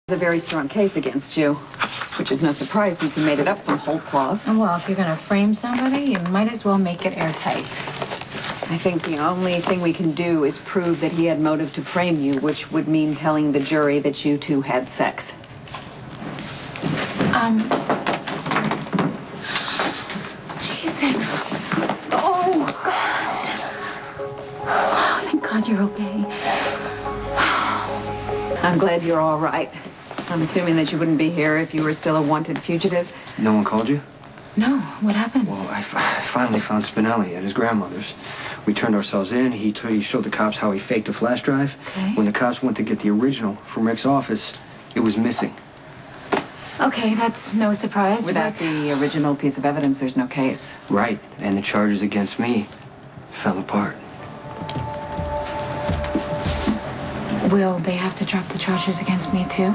A very strong case against you, which is no surprise since he made it up from whole cloth. Well, if you're going to frame somebody, you might as well make it airtight. I think the only thing we can do is prove that he had motive to frame you, which would mean telling the jury that you two had sex. Jason. Oh, gosh. Oh, thank God you're okay. I'm glad you're all right. I'm assuming that you wouldn't be here if you were still a wanted fugitive. No one called you? No, what happened? Well, I finally found Spinelli at his grandmother's. We turned ourselves in. He showed the cops how he faked a flash drive. Okay. When the cops went to get the original from Rick's office, it was missing. Okay, that's no surprise. Without the original piece of evidence, there's no case. Right, and the charges against me fell apart. Will they have to drop the charges against me, too?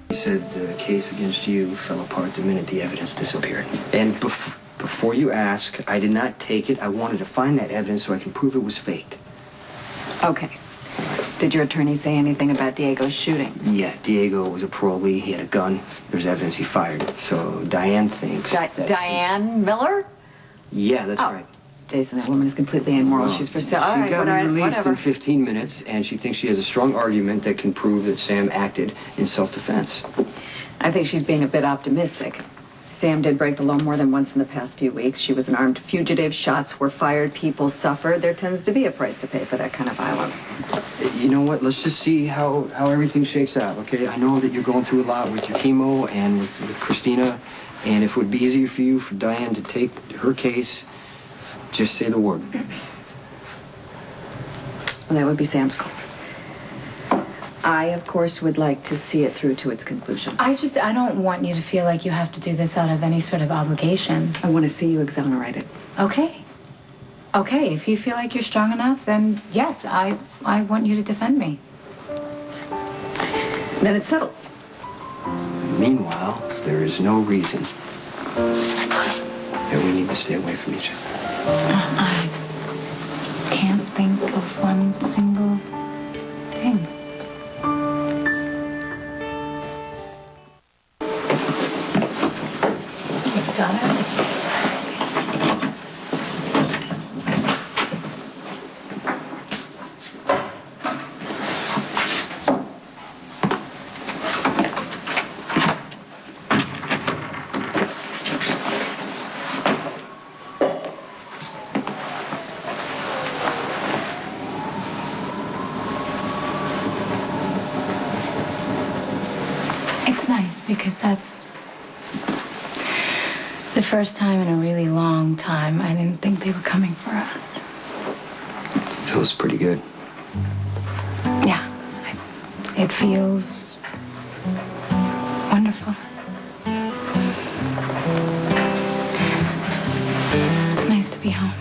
He said the case against you fell apart the minute the evidence disappeared. And before you ask, I did not take it. I wanted to find that evidence so I can prove it was faked. Okay. Did your attorney say anything about Diego's shooting? Yeah, Diego was a parolee. He had a gun. There's evidence he fired. So Diane thinks Diane Miller? Yeah, that's right. Jason, that woman is completely immoral. Well, She's for sale. She All right, got released whatever. in 15 minutes, and she thinks she has a strong argument that can prove that Sam acted in self-defense. I think she's being a bit optimistic. Sam did break the law more than once in the past few weeks. She was an armed fugitive. Shots were fired. People suffered. There tends to be a price to pay for that kind of violence. You know what? Let's just see how everything shakes out, okay? I know that you're going through a lot with your chemo and with Christina, and if it would be easier for you, for Diane to take her case, just say the word. Well, that would be Sam's call. I, of course, would like to see it through to its conclusion. I don't want you to feel like you have to do this out of any sort of obligation. I want to see you exonerated. Okay. Okay, if you feel like you're strong enough, then yes, I want you to defend me. Then it's settled. Meanwhile, there is no reason that we need to stay away from each other. I can't think of one single thing. Got it? It's nice because that's the first time in a really long time I didn't think they were coming for us. Feels pretty good. Yeah, it feels wonderful. It's nice to be home.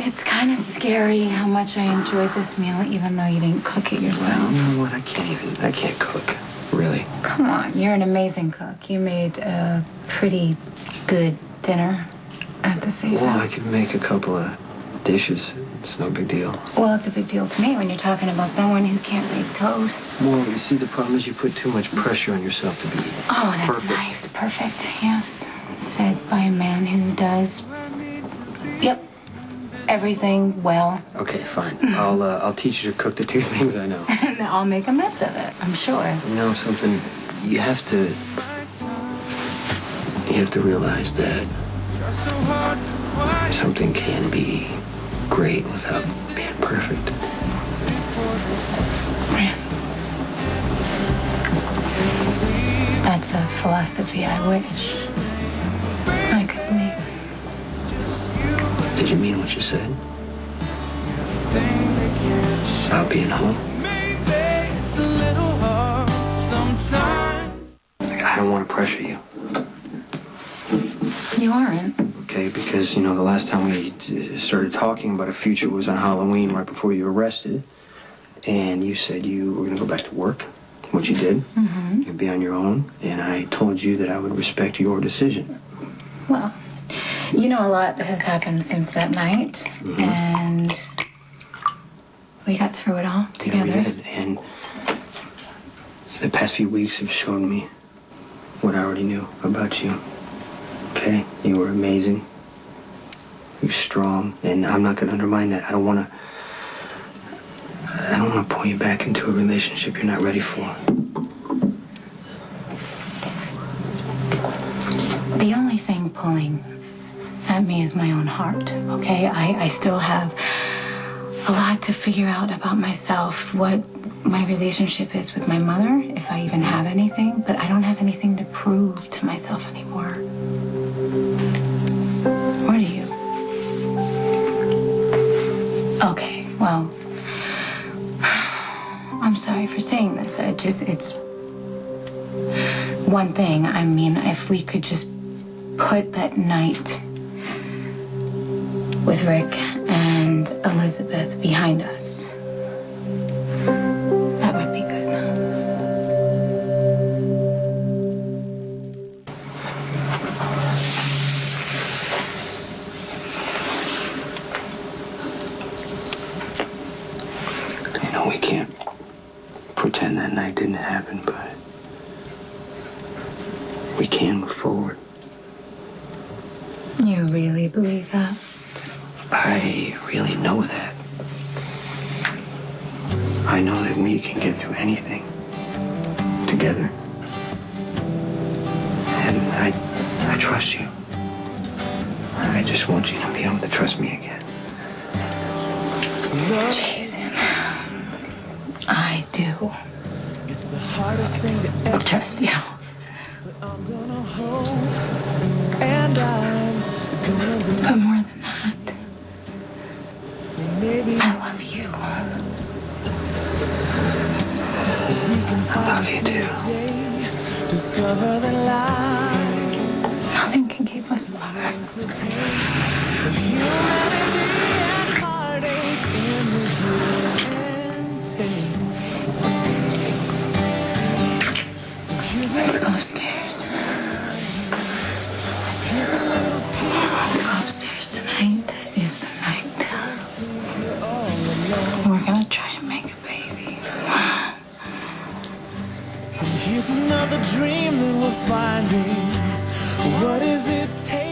It's kind of scary how much I enjoyed this meal, even though you didn't cook it yourself. Well, you know what? I can't cook. Really. Come on, you're an amazing cook. You made a pretty good dinner at the safe Well, house. I could make a couple of dishes. It's no big deal. Well, it's a big deal to me when you're talking about someone who can't make toast. Well, you see, the problem is you put too much pressure on yourself to be Oh, that's perfect. nice. Perfect, yes. Said by a man who does, yep, everything well. Okay, fine. I'll teach you to cook the two things I know. And I'll make a mess of it, I'm sure. You know something? You have to realize that something can be great without being perfect. That's a philosophy I wish I could believe. Did you mean what you said? About being home? I don't want to pressure you. You aren't. Okay, because, you know, the last time we started talking about a future was on Halloween right before you were arrested. And you said you were going to go back to work. what you did. You'd be on your own, and I told you that I would respect your decision. Well, you know, a lot has happened since that night, and we got through it all together. Yeah, we did, and the past few weeks have shown me what I already knew about you. Okay? You were amazing. You're strong, and I'm not going to undermine that. I don't want to pull you back into a relationship you're not ready for. The only thing pulling at me is my own heart, okay? I still have a lot to figure out about myself, what my relationship is with my mother, if I even have anything, but I don't have anything to prove to myself anymore. Or do you? Okay, well, I'm sorry for saying this. It's one thing. I mean, if we could just put that night with Rick and Elizabeth behind us, that would be good. You know, we can't pretend that night didn't happen, but we can move forward. You really believe that? I really know that. I know that we can get through anything together. And I trust you. I just want you to be able to trust me again. Jason, I do. I'll trust you. But more than that, I love you. I love you too. Nothing can keep us apart. Let's go upstairs. Let's go upstairs. Tonight is the night. We're gonna try and make a baby. Here's another dream that we're finding. What does it take?